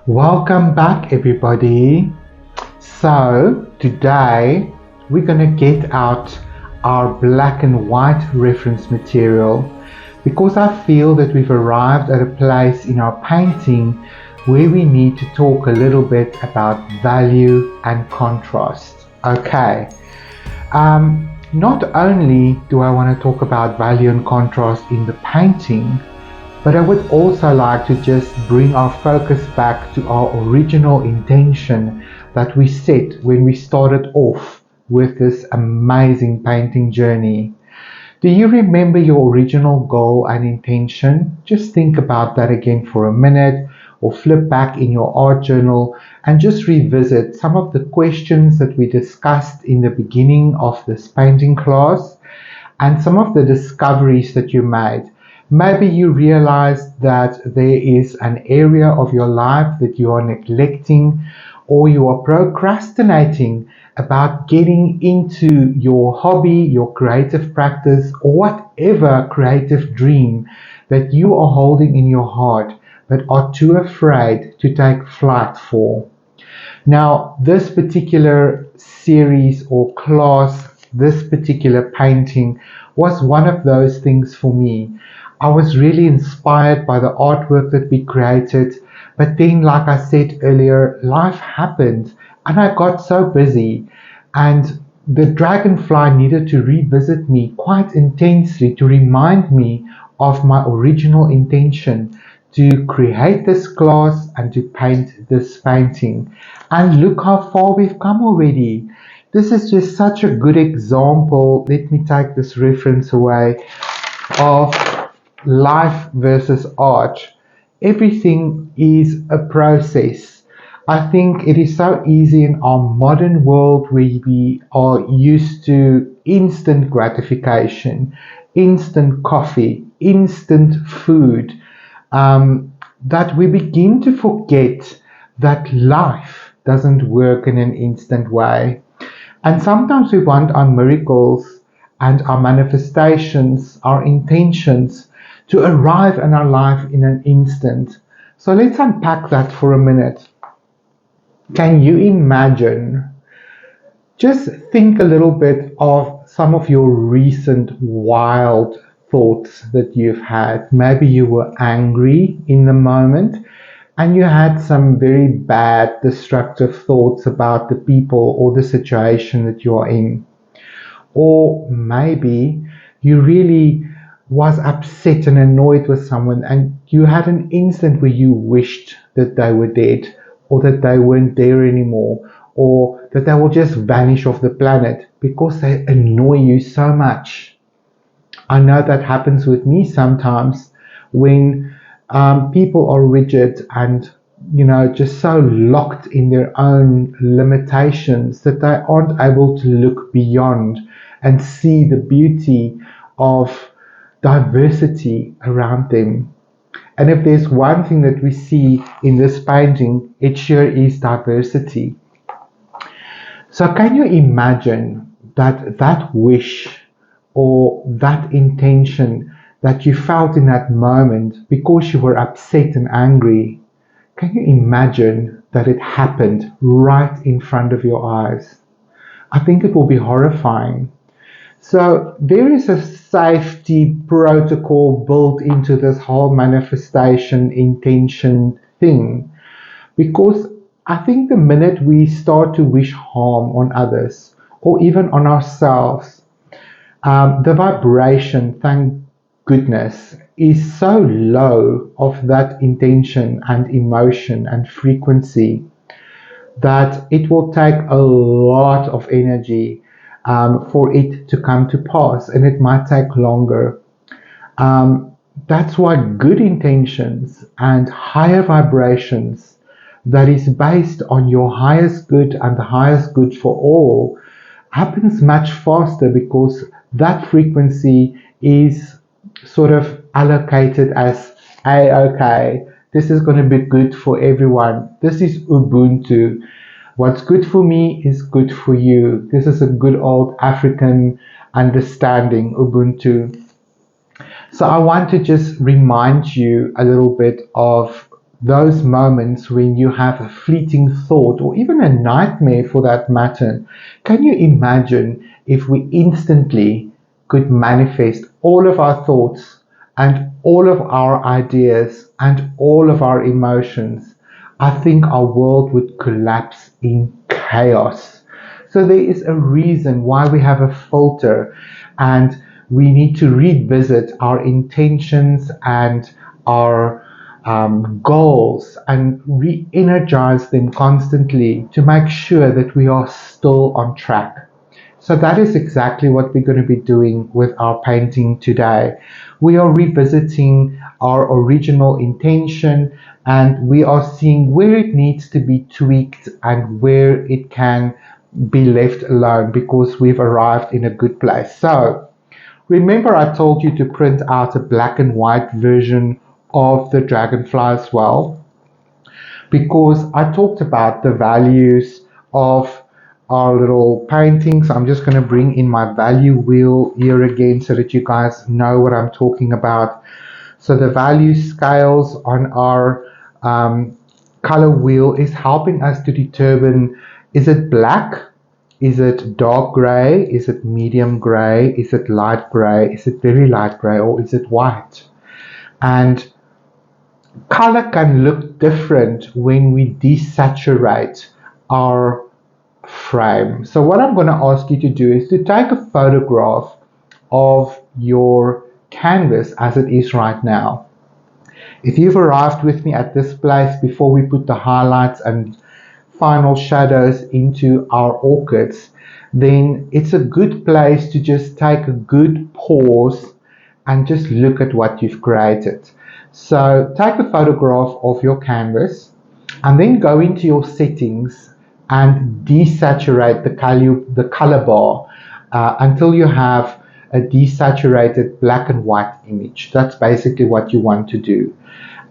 Welcome back, everybody. So, today we're going to get out our black and white reference material because I feel that we've arrived at a place in our painting where we need to talk a little bit about value and contrast. Okay. Not only do I want to talk about value and contrast in the painting, but I would also like to just bring our focus back to our original intention that we set when we started off with this amazing painting journey. Do you remember your original goal and intention? Just think about that again for a minute, or flip back in your art journal and just revisit some of the questions that we discussed in the beginning of this painting class and some of the discoveries that you made. Maybe you realized that there is an area of your life that you are neglecting or you are procrastinating about getting into your hobby, your creative practice, or whatever creative dream that you are holding in your heart but are too afraid to take flight for. Now, this particular series or class, this particular painting was one of those things for me. I was really inspired by the artwork that we created, but then, like I said earlier, life happened and I got so busy, and the Dragonfly needed to revisit me quite intensely to remind me of my original intention to create this class and to paint this painting. And look how far we've come already. This is just such a good example. Let me take this reference away of life versus art. Everything is a process. I think it is so easy in our modern world where we are used to instant gratification, instant coffee, instant food, that we begin to forget that life doesn't work in an instant way. And sometimes we want our miracles and our manifestations, our intentions to arrive in our life in an instant. So let's unpack that for a minute. Can you imagine? Just think a little bit of some of your recent wild thoughts that you've had. Maybe you were angry in the moment and you had some very bad, destructive thoughts about the people or the situation that you are in. Or maybe you really was upset and annoyed with someone and you had an instant where you wished that they were dead or that they weren't there anymore or that they will just vanish off the planet because they annoy you so much. I know that happens with me sometimes when people are rigid and just so locked in their own limitations that they aren't able to look beyond and see the beauty of diversity around them. And if there's one thing that we see in this painting, it sure is diversity. So can you imagine that wish or that intention that you felt in that moment because you were upset and angry? Can you imagine that it happened right in front of your eyes? I think it will be horrifying. So there is a safety protocol built into this whole manifestation intention thing, because I think the minute we start to wish harm on others or even on ourselves, the vibration, thank goodness, is so low of that intention and emotion and frequency that it will take a lot of energy for it to come to pass, and it might take longer. That's why good intentions and higher vibrations that is based on your highest good and the highest good for all happens much faster, because that frequency is sort of allocated as okay, this is going to be good for everyone. This is Ubuntu. What's good for me is good for you. This is a good old African understanding, Ubuntu. So I want to just remind you a little bit of those moments when you have a fleeting thought or even a nightmare for that matter, can you imagine if we instantly could manifest all of our thoughts and all of our ideas and all of our emotions? I think our world would collapse in chaos. So there is a reason why we have a filter, and we need to revisit our intentions and our goals and re-energize them constantly to make sure that we are still on track. So that is exactly what we're going to be doing with our painting today. We are revisiting our original intention, and we are seeing where it needs to be tweaked and where it can be left alone because we've arrived in a good place. So remember, I told you to print out a black and white version of the Dragonfly as well, because I talked about the values of our little paintings. I'm just going to bring in my value wheel here again so that you guys know what I'm talking about. So the value scales on our color wheel is helping us to determine, is it black? Is it dark gray? Is it medium gray? Is it light gray? Is it very light gray? Or is it white? And color can look different when we desaturate our frame. So what I'm going to ask you to do is to take a photograph of your canvas as it is right now. If you've arrived with me at this place before we put the highlights and final shadows into our orchids, then it's a good place to just take a good pause and just look at what you've created. So take a photograph of your canvas and then go into your settings and desaturate the color bar until you have a desaturated black and white image. That's basically what you want to do.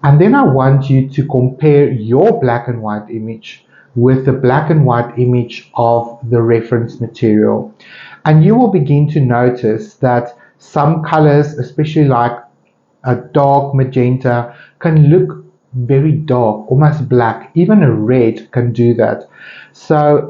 And then I want you to compare your black and white image with the black and white image of the reference material. And you will begin to notice that some colors, especially like a dark magenta, can look very dark, almost black. Even a red can do that. So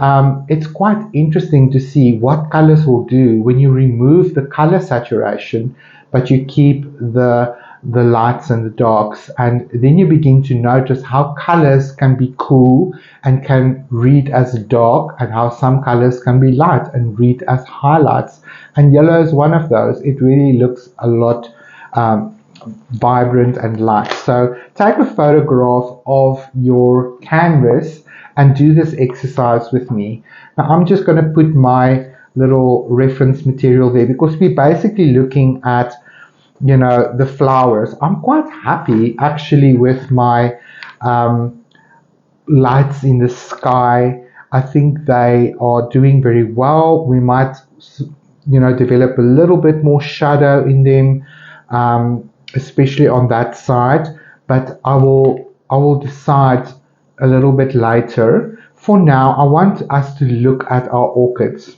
it's quite interesting to see what colors will do when you remove the color saturation, but you keep the lights and the darks, and then you begin to notice how colors can be cool and can read as dark, and how some colors can be light and read as highlights. And yellow is one of those. It really looks a lot vibrant and light. So take a photograph of your canvas and do this exercise with me. Now I'm just going to put my little reference material there because we're basically looking at, you know, the flowers. I'm quite happy actually with my lights in the sky. I think they are doing very well. We might, you know, develop a little bit more shadow in them, especially on that side, but I will decide a little bit later. For now, I want us to look at our orchids,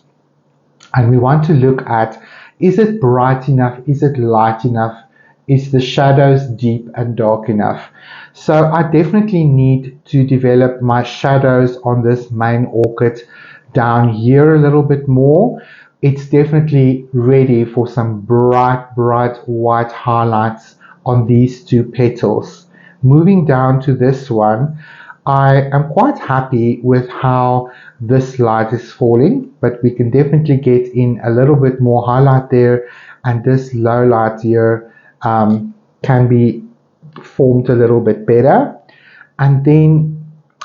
and we want to look at, is it bright enough? Is it light enough? Is the shadows deep and dark enough? So I definitely need to develop my shadows on this main orchid down here a little bit more. It's definitely ready for some bright white highlights on these two petals. Moving down to this one, I am quite happy with how this light is falling, but we can definitely get in a little bit more highlight there, and this low light here can be formed a little bit better. And then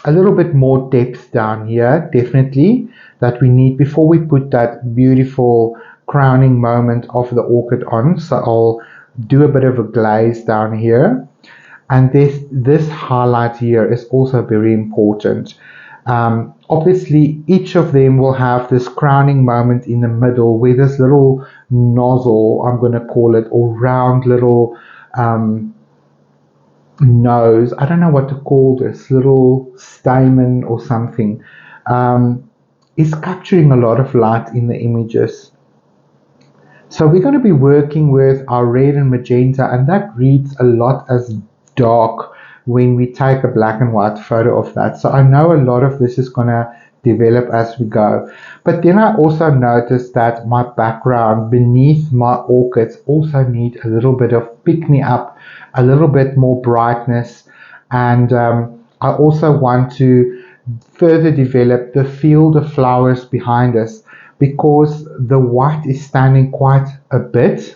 a little bit more depth down here, definitely, that we need before we put that beautiful crowning moment of the orchid on. So I'll do a bit of a glaze down here. And this highlight here is also very important. Obviously, each of them will have this crowning moment in the middle where this little nozzle, I'm going to call it, or round little nose, I don't know what to call this, little stamen or something, is capturing a lot of light in the images. So we're going to be working with our red and magenta, and that reads a lot as dark when we take a black and white photo of that. So I know a lot of this is going to develop as we go. But then I also noticed that my background beneath my orchids also need a little bit of pick me up, a little bit more brightness. And I also want to further develop the field of flowers behind us, because the white is standing quite a bit,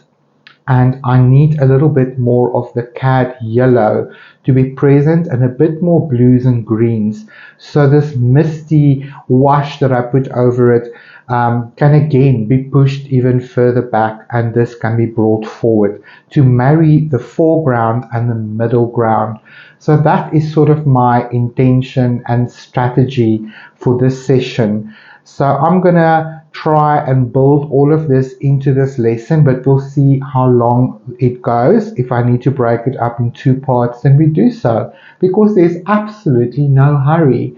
and I need a little bit more of the cad yellow to be present, and a bit more blues and greens. So this misty wash that I put over it can again be pushed even further back, and this can be brought forward to marry the foreground and the middle ground. So that is sort of my intention and strategy for this session. So I'm gonna try and build all of this into this lesson, but we'll see how long it goes. If I need to break it up in 2 parts, then we do so, because there's absolutely no hurry.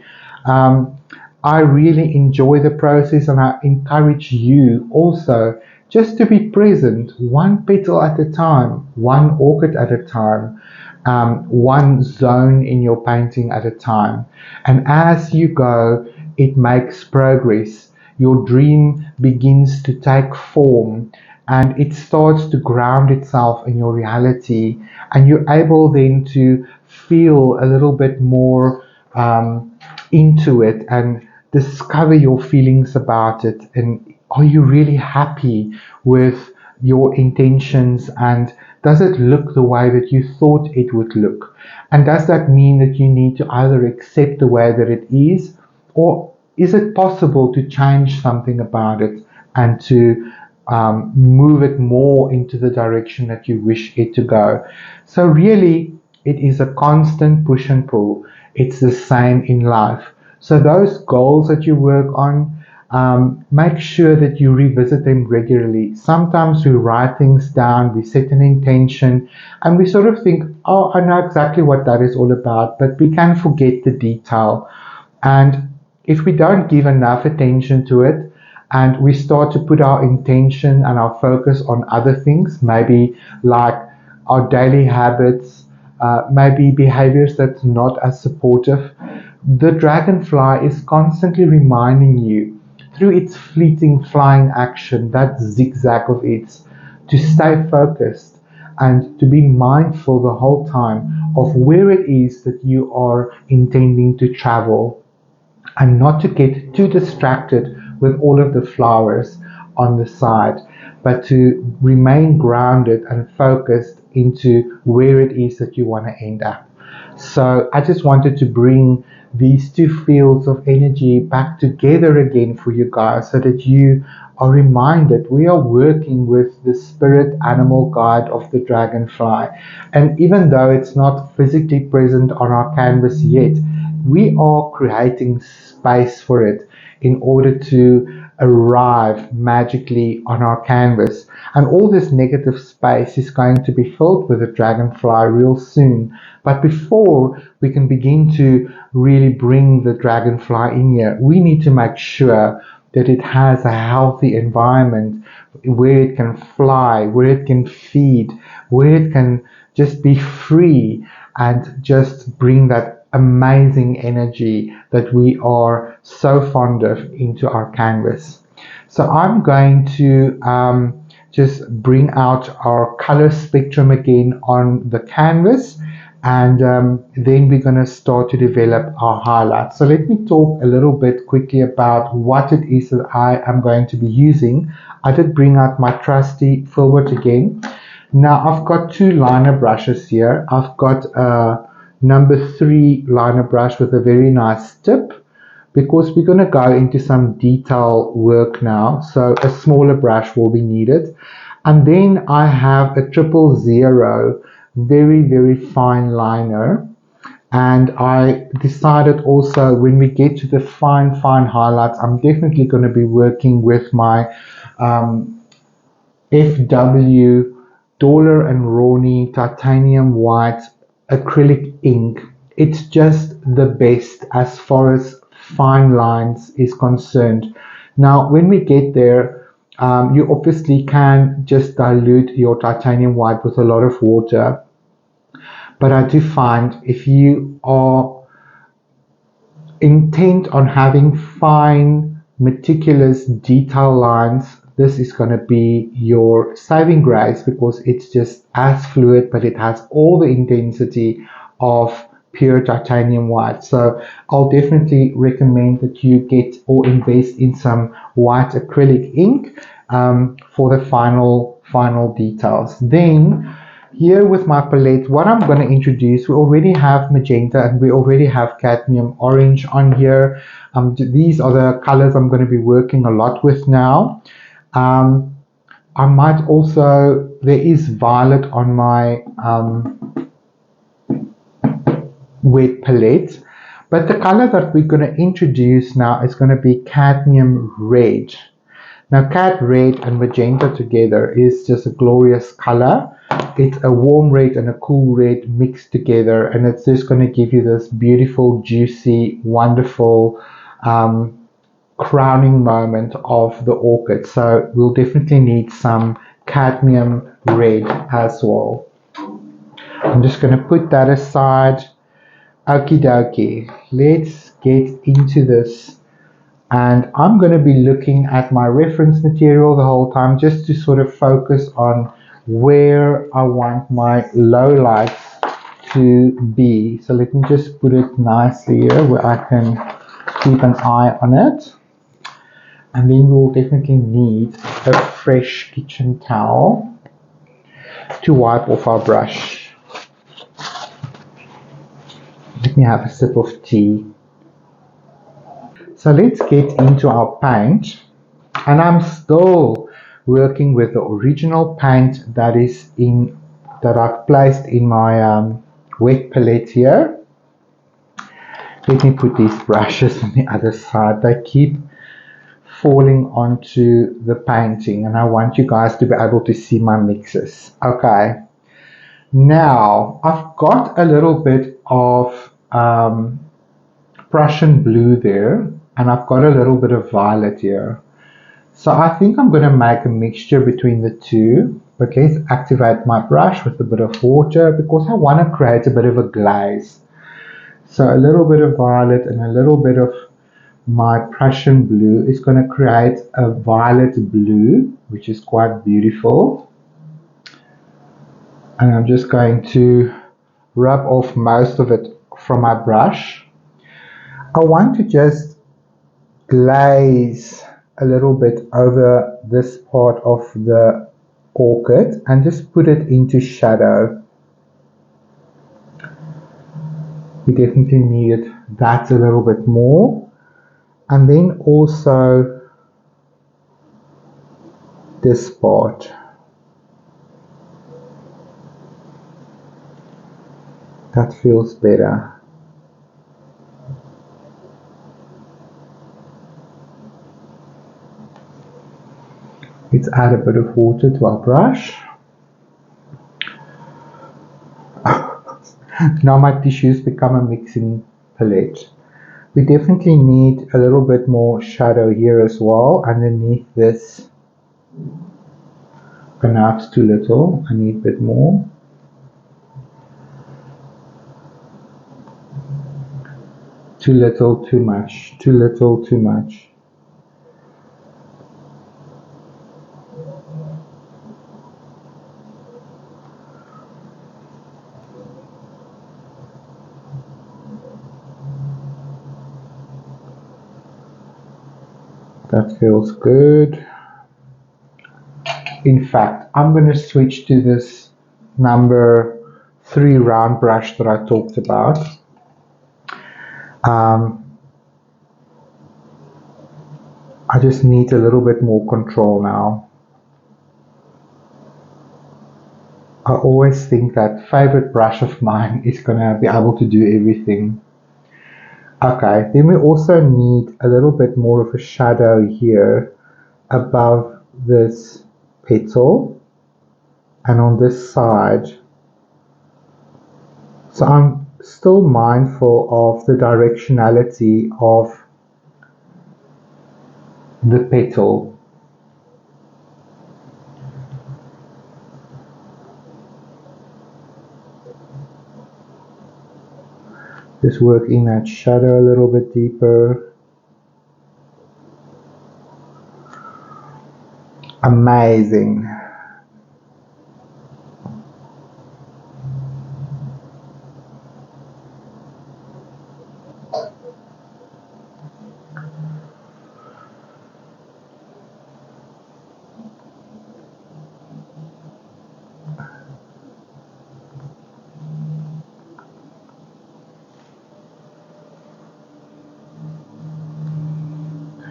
I really enjoy the process, and I encourage you also just to be present, one petal at a time, one orchid at a time, one zone in your painting at a time. And as you go, it makes progress. Your dream begins to take form, and it starts to ground itself in your reality, and you're able then to feel a little bit more into it and discover your feelings about it. And are you really happy with your intentions, and does it look the way that you thought it would look? And does that mean that you need to either accept the way that it is, or is it possible to change something about it and to move it more into the direction that you wish it to go? So really, it is a constant push and pull. It's the same in life. So those goals that you work on, make sure that you revisit them regularly. Sometimes we write things down, we set an intention, and we sort of think, oh, I know exactly what that is all about, but we can forget the detail. And if we don't give enough attention to it, and we start to put our intention and our focus on other things, maybe like our daily habits, maybe behaviors that's not as supportive, the dragonfly is constantly reminding you through its fleeting flying action, that zigzag of its, to stay focused and to be mindful the whole time of where it is that you are intending to travel, and not to get too distracted with all of the flowers on the side, but to remain grounded and focused into where it is that you want to end up. So I just wanted to bring these two fields of energy back together again for you guys, so that you are reminded we are working with the spirit animal guide of the dragonfly. And even though it's not physically present on our canvas yet, we are creating space for it in order to arrive magically on our canvas. And all this negative space is going to be filled with a dragonfly real soon. But before we can begin to really bring the dragonfly in here, we need to make sure that it has a healthy environment where it can fly, where it can feed, where it can just be free and just bring that amazing energy that we are so fond of into our canvas. So I'm going to just bring out our color spectrum again on the canvas, and then we're going to start to develop our highlights. So let me talk a little bit quickly about what it is that I am going to be using. I did bring out my trusty filbert again. Now I've got two liner brushes here. I've got a number 3 liner brush with a very nice tip, because we're going to go into some detail work now, so a smaller brush will be needed. And then I have a 000 very, very fine liner, and I decided also, when we get to the fine highlights, I'm definitely going to be working with my FW Dollar and Ronnie titanium white acrylic ink. It's just the best as far as fine lines is concerned. Now when we get there, you obviously can just dilute your titanium white with a lot of water, But I do find if you are intent on having fine, meticulous detail lines, this is going to be your saving grace because it's just as fluid, but it has all the intensity of pure titanium white. So I'll definitely recommend that you get or invest in some white acrylic ink for the final details. Then here with my palette, what I'm going to introduce, we already have magenta and we already have cadmium orange on here. These are the colors I'm going to be working a lot with now. I might also, there is violet on my wet palette, but the color that we're going to introduce now is going to be cadmium red. Now cad red and magenta together is just a glorious color. It's a warm red and a cool red mixed together, and it's just going to give you this beautiful, juicy, wonderful crowning moment of the orchid. So we'll definitely need some cadmium red as well. I'm just going to put that aside. Okie dokie, let's get into this. And I'm going to be looking at my reference material the whole time just to sort of focus on where I want my low lights to be. So let me just put it nicely here where I can keep an eye on it. And then we'll definitely need a fresh kitchen towel to wipe off our brush. Let me have a sip of tea. So let's get into our paint, and I'm still working with the original paint that I've placed in my wet palette here. Let me put these brushes on the other side. They keep falling onto the painting, and I want you guys to be able to see my mixes. Okay, now I've got a little bit of Prussian blue there, and I've got a little bit of violet here. So I think I'm going to make a mixture between the two. But let's activate my brush with a bit of water because I want to create a bit of a glaze. So a little bit of violet and a little bit of my Prussian blue is going to create a violet blue, which is quite beautiful. And I'm just going to rub off most of it from my brush. I want to just glaze a little bit over this part of the orchid and just put it into shadow. We definitely needed that a little bit more. And then also this part. That feels better. Let's add a bit of water to our brush. Now my tissues become a mixing palette. We definitely need a little bit more shadow here as well underneath this. Perhaps too little. I need a bit more. Too little, too much. Too little, too much. That feels good. In fact, I'm going to switch to this number 3 round brush that I talked about. I just need a little bit more control now. I always think that favorite brush of mine is going to be able to do everything. Okay, then we also need a little bit more of a shadow here above this petal and on this side. So I'm still mindful of the directionality of the petal. Just work in that shadow a little bit deeper. Amazing.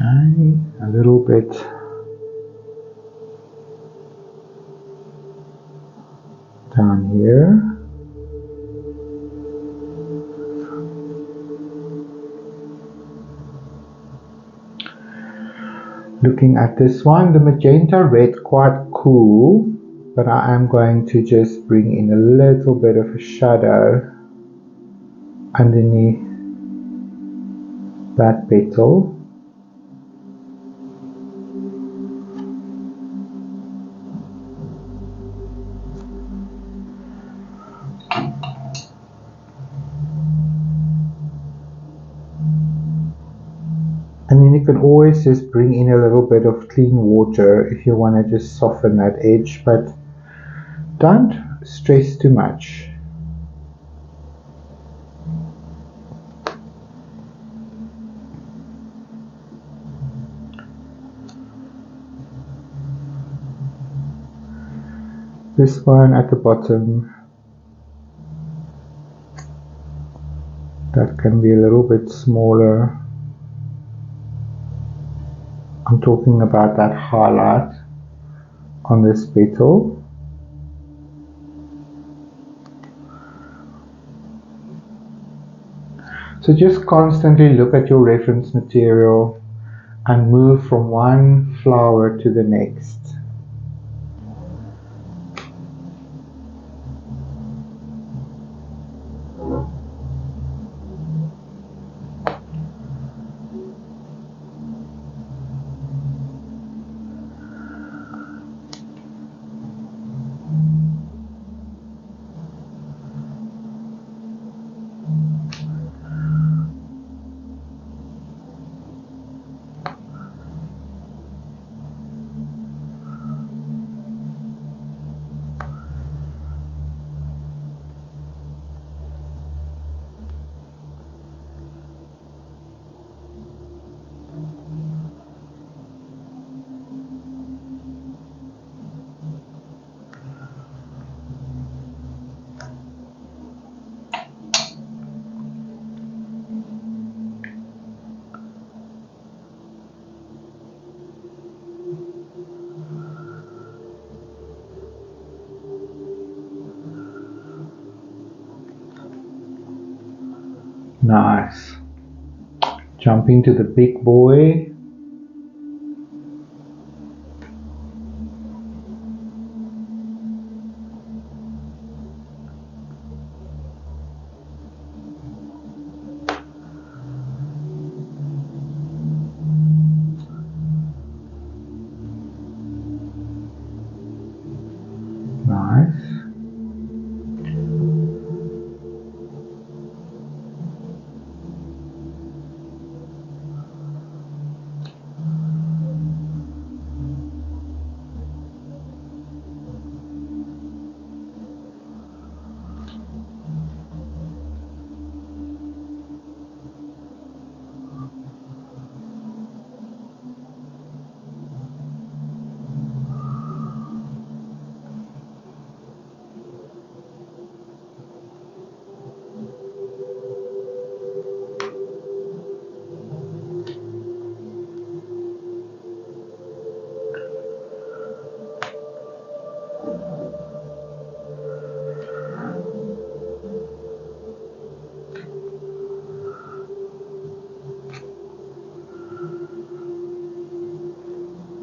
Okay, a little bit down here. Looking at this one, the magenta red, quite cool, but I am going to just bring in a little bit of a shadow underneath that petal. And then you can always just bring in a little bit of clean water if you want to just soften that edge, but don't stress too much. This one at the bottom, that can be a little bit smaller. I'm talking about that highlight on this petal. So just constantly look at your reference material and move from one flower to the next. Nice. Jumping to the big boy. Nice.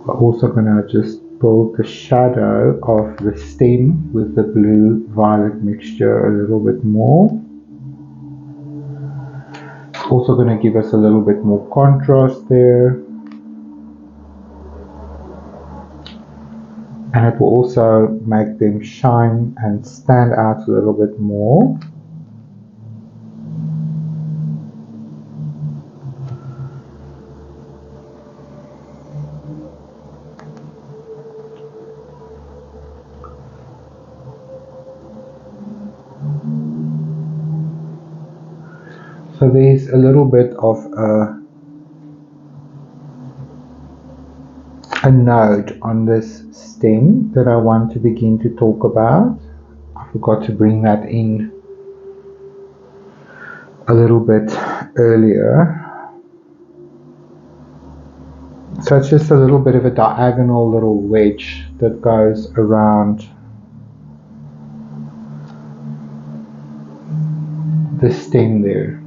We're also going to just build the shadow of the stem with the blue-violet mixture a little bit more. It's also going to give us a little bit more contrast there. And it will also make them shine and stand out a little bit more. So there's a little bit of a node on this stem that I want to begin to talk about. I forgot to bring that in a little bit earlier. So it's just a little bit of a diagonal little wedge that goes around the stem there.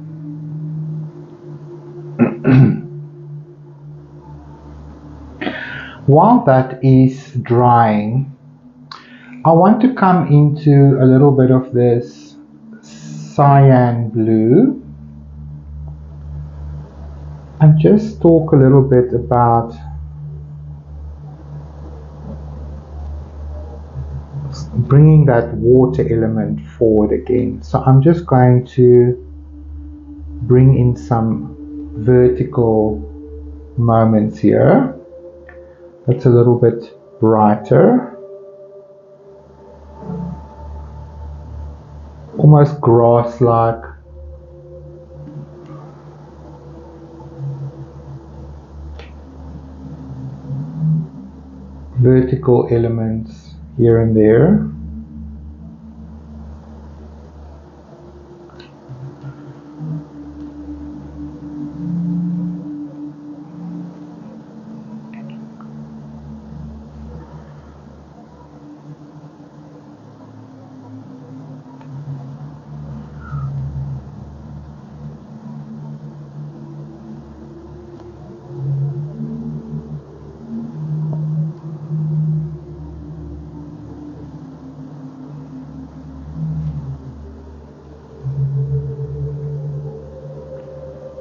While that is drying, I want to come into a little bit of this cyan blue and just talk a little bit about bringing that water element forward again. So I'm just going to bring in some vertical moments here. That's a little bit brighter, almost grass-like. Vertical elements here and there.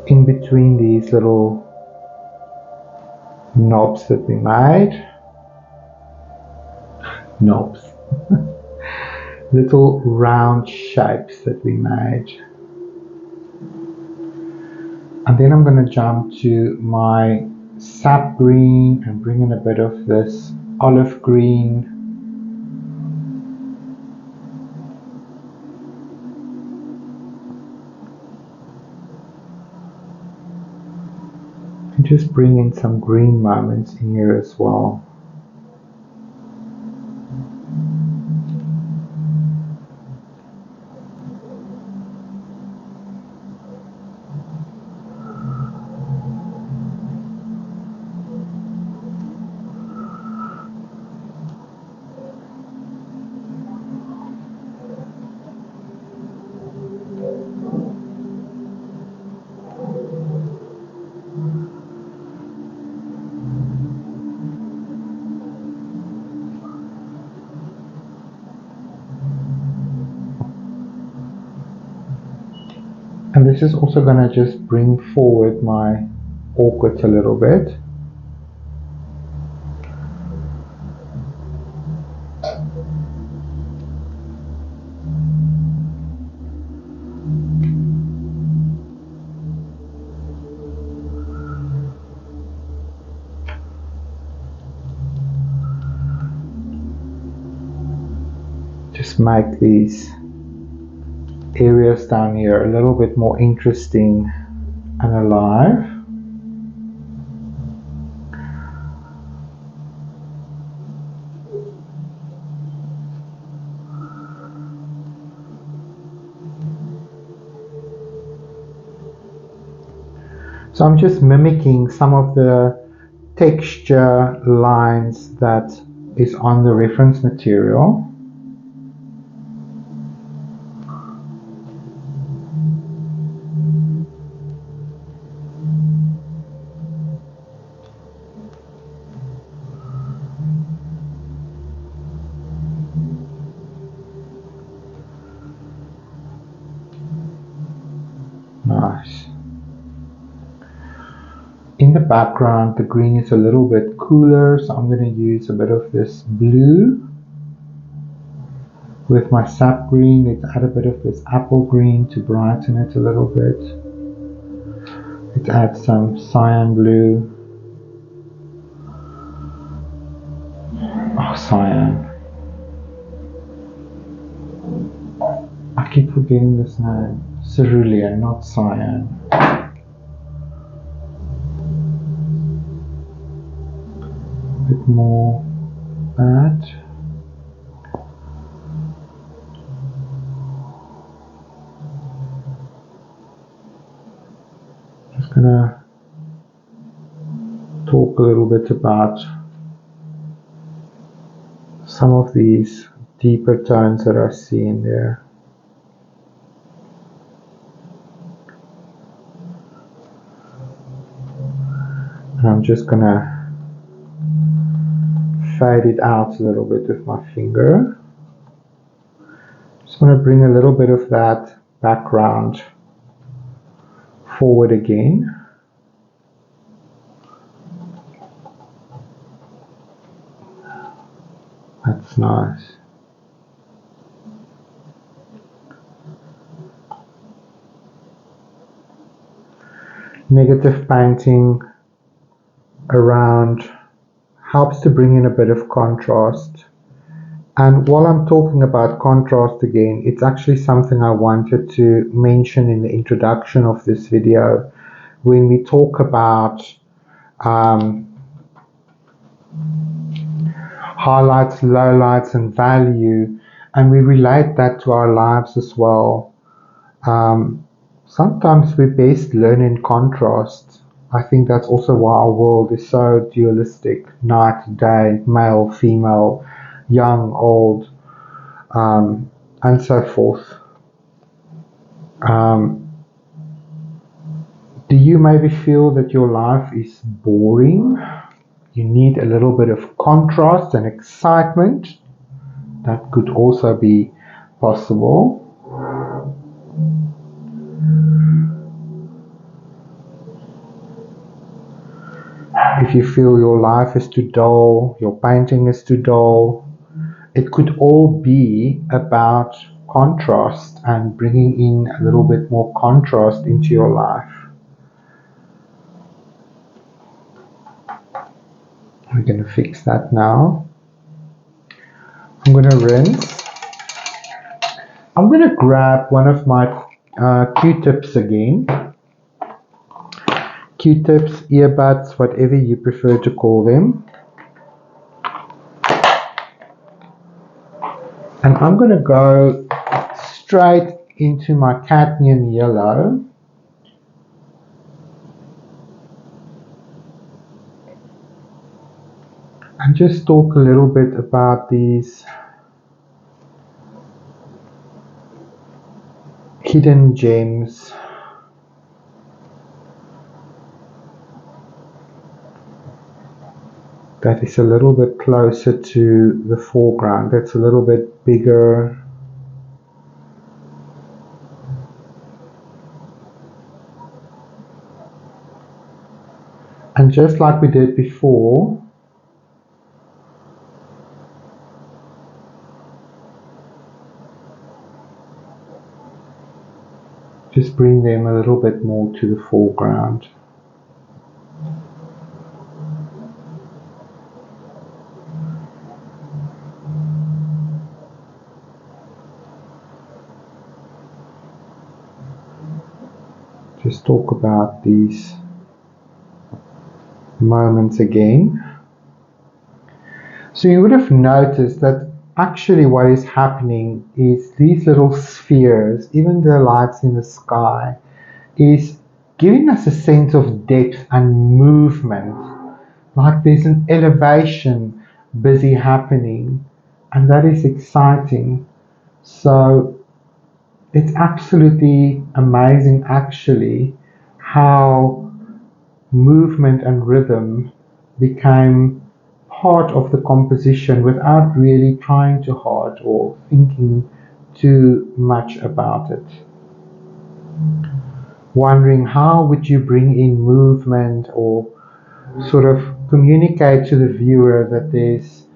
In between these little knobs that we made, little round shapes that we made. And then I'm going to jump to my sap green and bring in a bit of this olive green. And just bring in some green moments in here as well. And this is also going to just bring forward my orchids a little bit. Just make these areas down here a little bit more interesting and alive. So I'm just mimicking some of the texture lines that is on the reference material. Nice. In the background, the green is a little bit cooler, so I'm going to use a bit of this blue with my sap green. Let's add a bit of this apple green to brighten it a little bit. Let's add some cyan blue. Oh, cyan. I I keep forgetting this name. Cerulean, not cyan. A bit more that. Just gonna talk a little bit about some of these deeper tones that I see in there. And I'm just gonna fade it out a little bit with my finger. Just want to bring a little bit of that background forward again. That's nice. Negative painting around helps to bring in a bit of contrast. And while I'm talking about contrast again, it's actually something I wanted to mention in the introduction of this video. When we talk about highlights, lowlights, and value, and we relate that to our lives as well. Sometimes we best learn in contrast. I think that's also why our world is so dualistic: night, day, male, female, young, old, and so forth. Do you maybe feel that your life is boring? You need a little bit of contrast and excitement? That could also be possible. If you feel your life is too dull, your painting is too dull, it could all be about contrast and bringing in a little bit more contrast into your life. We're going to fix that now. I'm going to rinse. I'm going to grab one of my Q-tips again. Q-tips, earbuds, whatever you prefer to call them. And I'm going to go straight into my cadmium yellow. And just talk a little bit about these hidden gems. That is a little bit closer to the foreground. That's a little bit bigger. And just like we did before, just bring them a little bit more to the foreground. Just talk about these moments again. So you would have noticed that actually what is happening is these little spheres, even the lights in the sky, is giving us a sense of depth and movement, like there's an elevation busy happening, and that is exciting. So it's absolutely amazing actually how movement and rhythm became part of the composition without really trying too hard or thinking too much about it. Wondering how would you bring in movement or sort of communicate to the viewer that there's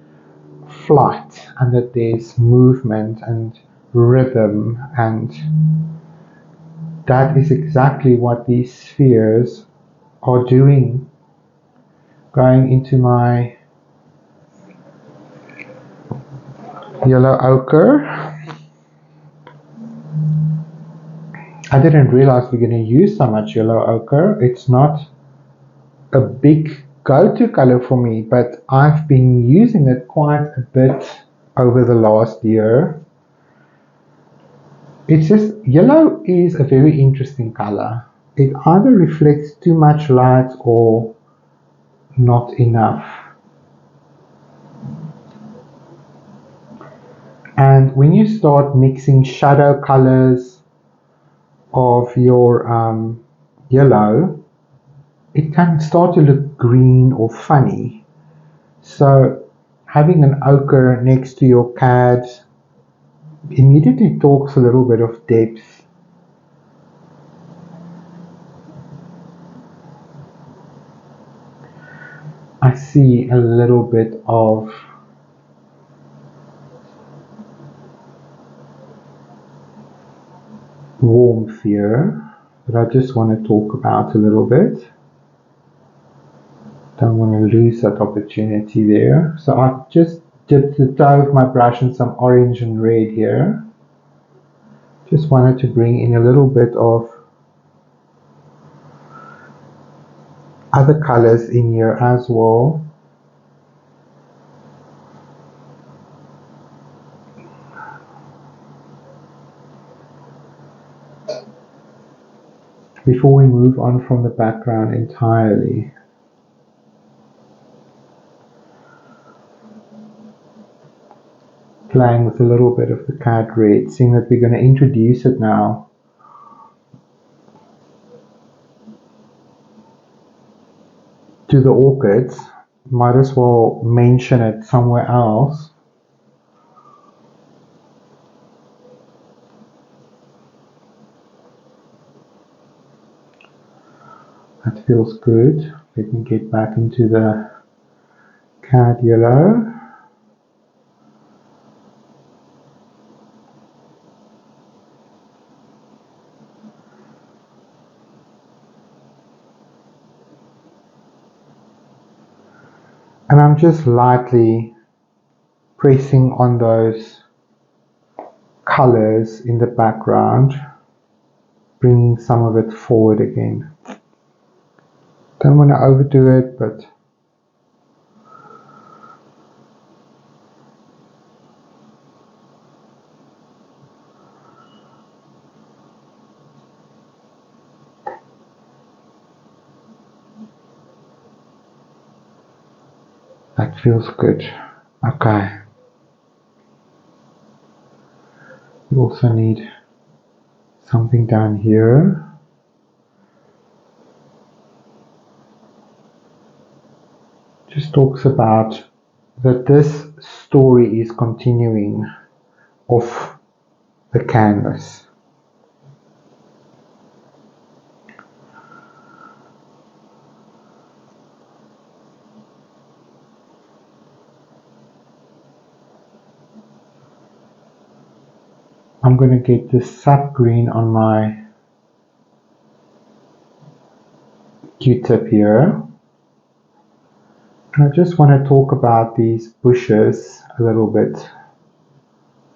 flight and that there's movement and rhythm, and that is exactly what these spheres are doing. Going into my yellow ochre, I didn't realize we're going to use so much yellow ochre. It's not a big go-to color for me, but I've been using it quite a bit over the last year. It's just, yellow is a very interesting color. It either reflects too much light or not enough. And when you start mixing shadow colors of your yellow, it can start to look green or funny. So having an ochre next to your CAD immediately talks a little bit of depth. I see a little bit of warmth here that I just want to talk about a little bit. Don't want to lose that opportunity there. So I've just dipped the toe of my brush in some orange and red here. Just wanted to bring in a little bit of other colors in here as well. Before we move on from the background entirely. Playing with a little bit of the CAD red, seeing that we're going to introduce it now. To the orchids, might as well mention it somewhere else. That feels good. Let me get back into the CAD yellow. And I'm just lightly pressing on those colors in the background, bringing some of it forward again. Don't want to overdo it, but that feels good. Okay. We also need something down here. Just talks about that this story is continuing off the canvas. I'm going to get this sap green on my Q-tip here. And I just want to talk about these bushes a little bit.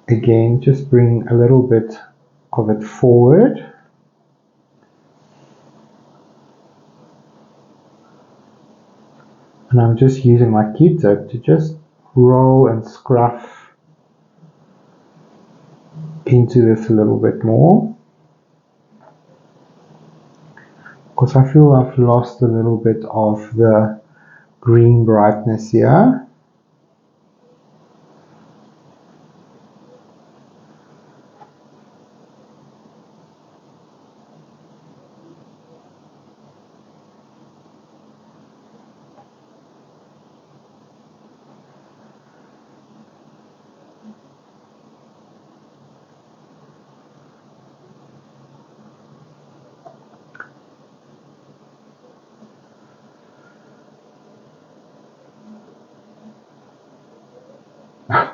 Again, just bring a little bit of it forward. And I'm just using my Q-tip to just roll and scruff into this a little bit more. Because I feel I've lost a little bit of the green brightness here.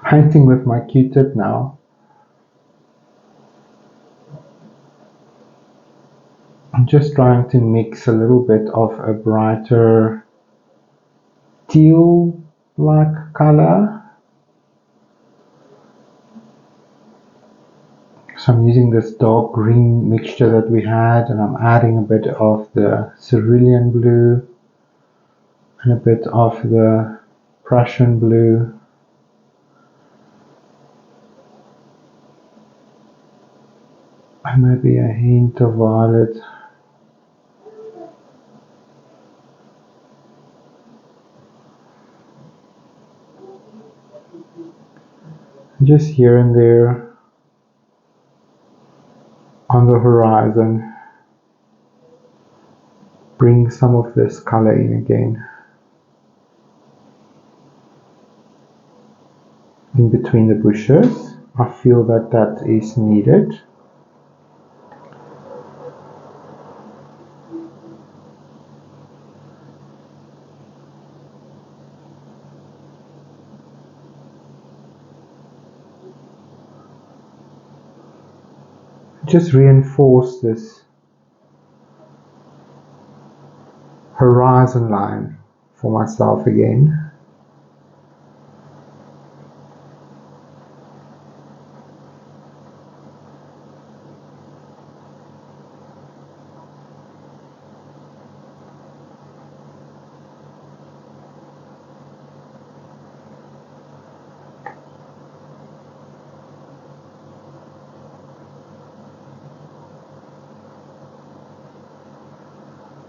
Painting with my Q-tip now. I'm just trying to mix a little bit of a brighter teal-like color. So I'm using this dark green mixture that we had, and I'm adding a bit of the cerulean blue and a bit of the Prussian blue. And maybe a hint of violet. Just here and there on the horizon, bring some of this color in again. In between the bushes, I feel that that is needed. Just reinforce this horizon line for myself again.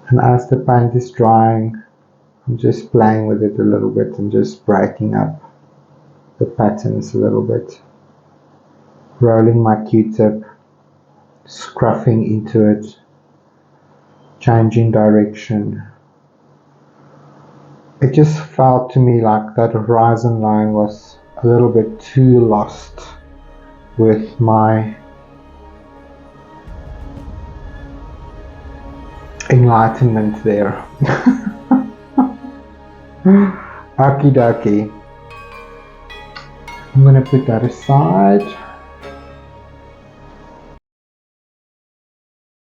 And as the paint is drying, I'm just playing with it a little bit and just breaking up the patterns a little bit. Rolling my Q-tip, scruffing into it, changing direction. It just felt to me like that horizon line was a little bit too lost with my enlightenment there. Okie dokie. I'm gonna put that aside.